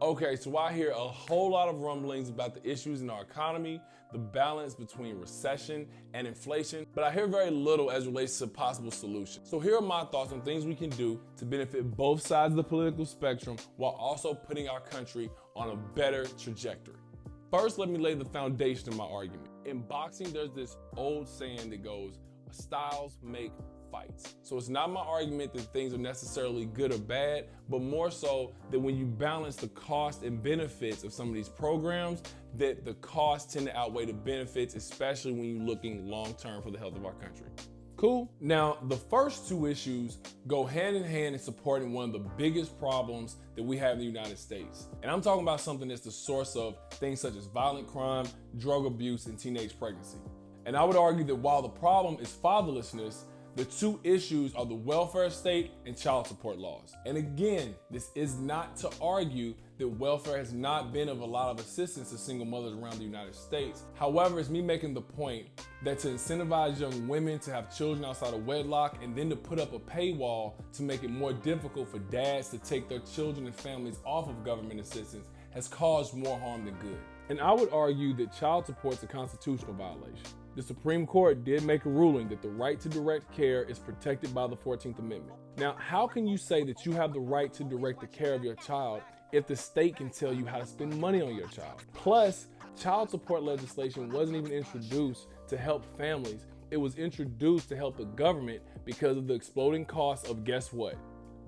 Okay, so I hear a whole lot of rumblings about the issues in our economy, the balance between recession and inflation, but I hear very little as relates to possible solutions. So here are my thoughts on things we can do to benefit both sides of the political spectrum while also putting our country on a better trajectory. First, let me lay the foundation of my argument. In boxing, there's this old saying that goes, styles make fights. So it's not my argument that things are necessarily good or bad, but more so that when you balance the cost and benefits of some of these programs, that the costs tend to outweigh the benefits, especially when you're looking long-term for the health of our country. Cool? Now, the first two issues go hand in hand in supporting one of the biggest problems that we have in the United States. And I'm talking about something that's the source of things such as violent crime, drug abuse, and teenage pregnancy. And I would argue that while the problem is fatherlessness, the two issues are the welfare state and child support laws. And again, this is not to argue that welfare has not been of a lot of assistance to single mothers around the United States. However, it's me making the point that to incentivize young women to have children outside of wedlock and then to put up a paywall to make it more difficult for dads to take their children and families off of government assistance has caused more harm than good. And I would argue that child support is a constitutional violation. The Supreme Court did make a ruling that the right to direct care is protected by the 14th Amendment. Now, how can you say that you have the right to direct the care of your child if the state can tell you how to spend money on your child? Plus, child support legislation wasn't even introduced to help families. It was introduced to help the government because of the exploding costs of, guess what?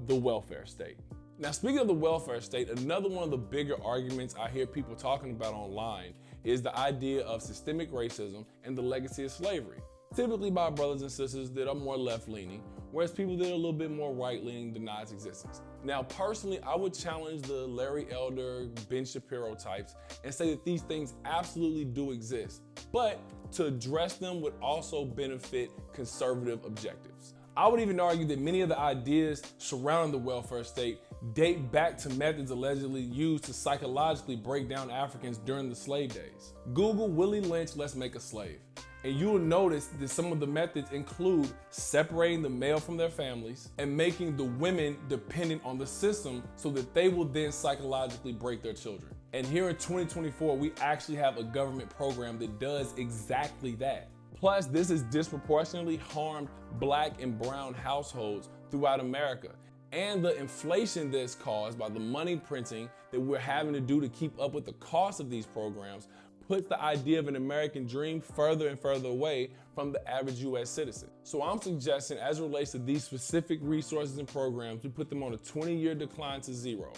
The welfare state. Now, speaking of the welfare state, another one of the bigger arguments I hear people talking about online is the idea of systemic racism and the legacy of slavery, typically by brothers and sisters that are more left-leaning, whereas people that are a little bit more right-leaning deny its existence. Now, personally, I would challenge the Larry Elder, Ben Shapiro types and say that these things absolutely do exist, but to address them would also benefit conservative objectives. I would even argue that many of the ideas surrounding the welfare state date back to methods allegedly used to psychologically break down Africans during the slave days. Google Willie Lynch, let's make a slave. And you will notice that some of the methods include separating the male from their families and making the women dependent on the system so that they will then psychologically break their children. And here in 2024, we actually have a government program that does exactly that. Plus, this has disproportionately harmed Black and brown households throughout America. And the inflation that's caused by the money printing that we're having to do to keep up with the cost of these programs puts the idea of an American dream further and further away from the average US citizen. So I'm suggesting, as it relates to these specific resources and programs, we put them on a 20-year decline to zero.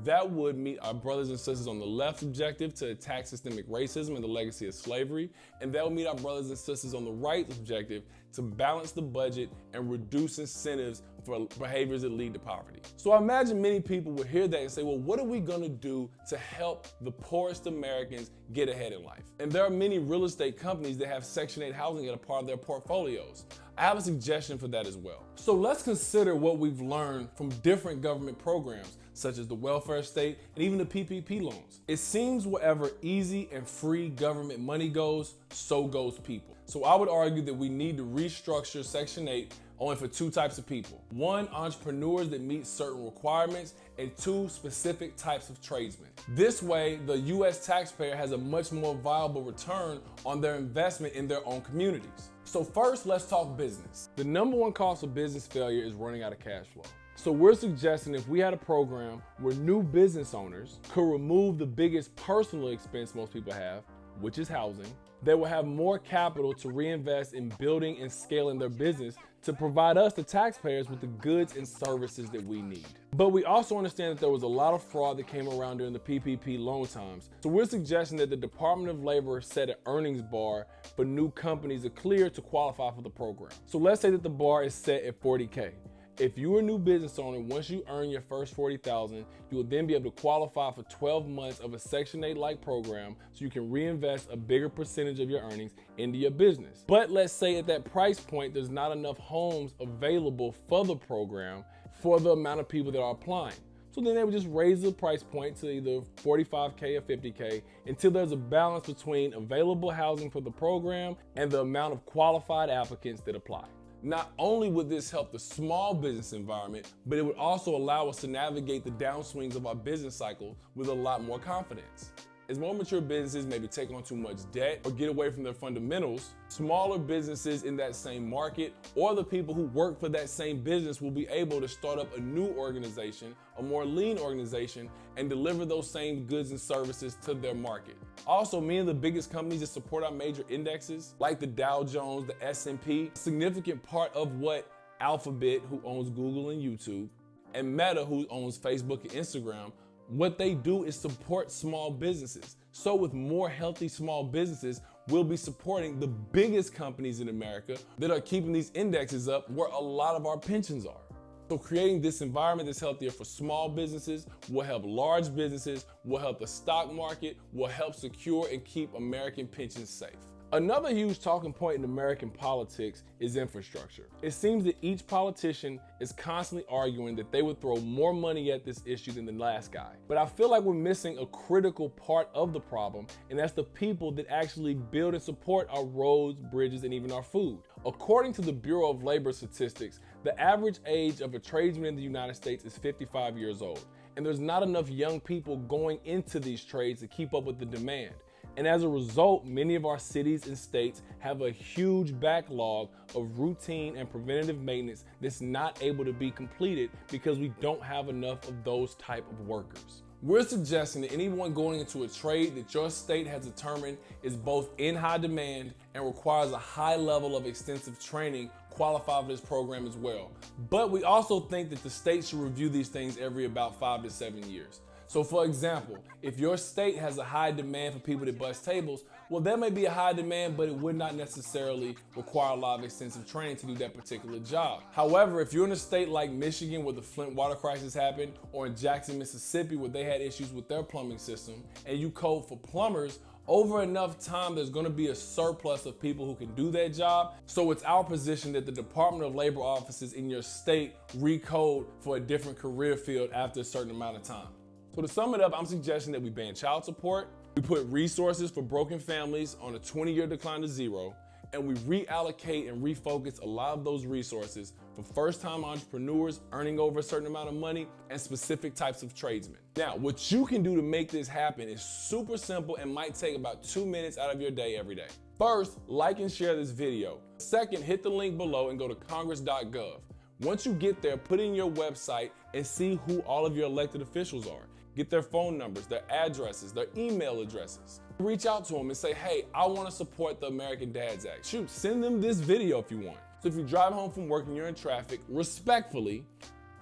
That would meet our brothers and sisters on the left's objective to attack systemic racism and the legacy of slavery, and that would meet our brothers and sisters on the right's objective to balance the budget and reduce incentives for behaviors that lead to poverty. So I imagine many people would hear that and say, well, what are we gonna do to help the poorest Americans get ahead in life? And there are many real estate companies that have Section 8 housing as a part of their portfolios. I have a suggestion for that as well. So let's consider what we've learned from different government programs, such as the welfare state and even the PPP loans. It seems wherever easy and free government money goes, so goes people. So I would argue that we need to restructure Section 8 only for two types of people. One, entrepreneurs that meet certain requirements, and two, specific types of tradesmen. This way, the US taxpayer has a much more viable return on their investment in their own communities. So first, let's talk business. The number one cause of business failure is running out of cash flow. So we're suggesting if we had a program where new business owners could remove the biggest personal expense most people have, which is housing, they will have more capital to reinvest in building and scaling their business to provide us, the taxpayers, with the goods and services that we need. But we also understand that there was a lot of fraud that came around during the PPP loan times. So we're suggesting that the Department of Labor set an earnings bar for new companies to clear to qualify for the program. So let's say that the bar is set at 40K. If you're a new business owner, once you earn your first $40,000, you will then be able to qualify for 12 months of a Section 8-like program so you can reinvest a bigger percentage of your earnings into your business. But let's say at that price point, there's not enough homes available for the program for the amount of people that are applying. So then they would just raise the price point to either 45K or 50K until there's a balance between available housing for the program and the amount of qualified applicants that apply. Not only would this help the small business environment, but it would also allow us to navigate the downswings of our business cycle with a lot more confidence. As more mature businesses maybe take on too much debt or get away from their fundamentals, smaller businesses in that same market or the people who work for that same business will be able to start up a new organization, a more lean organization, and deliver those same goods and services to their market. Also, many of the biggest companies that support our major indexes, like the Dow Jones, the S&P, a significant part of what Alphabet, who owns Google and YouTube, and Meta, who owns Facebook and Instagram, what they do is support small businesses. So with more healthy small businesses, we'll be supporting the biggest companies in America that are keeping these indexes up where a lot of our pensions are. So creating this environment that's healthier for small businesses will help large businesses, will help the stock market, will help secure and keep American pensions safe. Another huge talking point in American politics is infrastructure. It seems that each politician is constantly arguing that they would throw more money at this issue than the last guy. But I feel like we're missing a critical part of the problem, and that's the people that actually build and support our roads, bridges, and even our food. According to the Bureau of Labor Statistics, the average age of a tradesman in the United States is 55 years old, and there's not enough young people going into these trades to keep up with the demand. And as a result, many of our cities and states have a huge backlog of routine and preventative maintenance that's not able to be completed because we don't have enough of those type of workers. We're suggesting that anyone going into a trade that your state has determined is both in high demand and requires a high level of extensive training qualify for this program as well. But we also think that the state should review these things every about 5 to 7 years. So for example, if your state has a high demand for people that bust tables, well, there may be a high demand, but it would not necessarily require a lot of extensive training to do that particular job. However, if you're in a state like Michigan where the Flint water crisis happened, or in Jackson, Mississippi where they had issues with their plumbing system, and you code for plumbers, over enough time, there's gonna be a surplus of people who can do that job. So it's our position that the Department of Labor offices in your state recode for a different career field after a certain amount of time. So to sum it up, I'm suggesting that we ban child support, we put resources for broken families on a 20-year decline to zero, and we reallocate and refocus a lot of those resources for first-time entrepreneurs earning over a certain amount of money and specific types of tradesmen. Now, what you can do to make this happen is super simple and might take about 2 minutes out of your day every day. First, like and share this video. Second, hit the link below and go to congress.gov. Once you get there, put in your website and see who all of your elected officials are. Get their phone numbers, their addresses, their email addresses. Reach out to them and say, hey, I want to support the American Dads Act. Shoot, send them this video if you want. So if you drive home from work and you're in traffic, respectfully,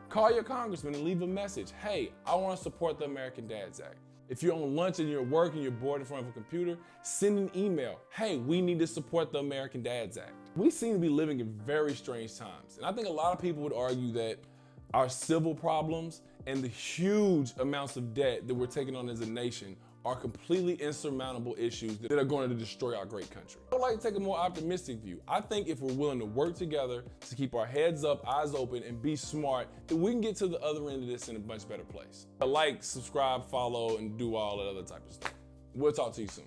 call your congressman and leave a message. Hey, I want to support the American Dads Act. If you're on lunch and you're at work and you're bored in front of a computer, send an email. Hey, we need to support the American Dads Act. We seem to be living in very strange times. And I think a lot of people would argue that our civil problems and the huge amounts of debt that we're taking on as a nation are completely insurmountable issues that are going to destroy our great country. I would like to take a more optimistic view. I think if we're willing to work together to keep our heads up, eyes open, and be smart, then we can get to the other end of this in a much better place. Like, subscribe, follow, and do all that other type of stuff. We'll talk to you soon.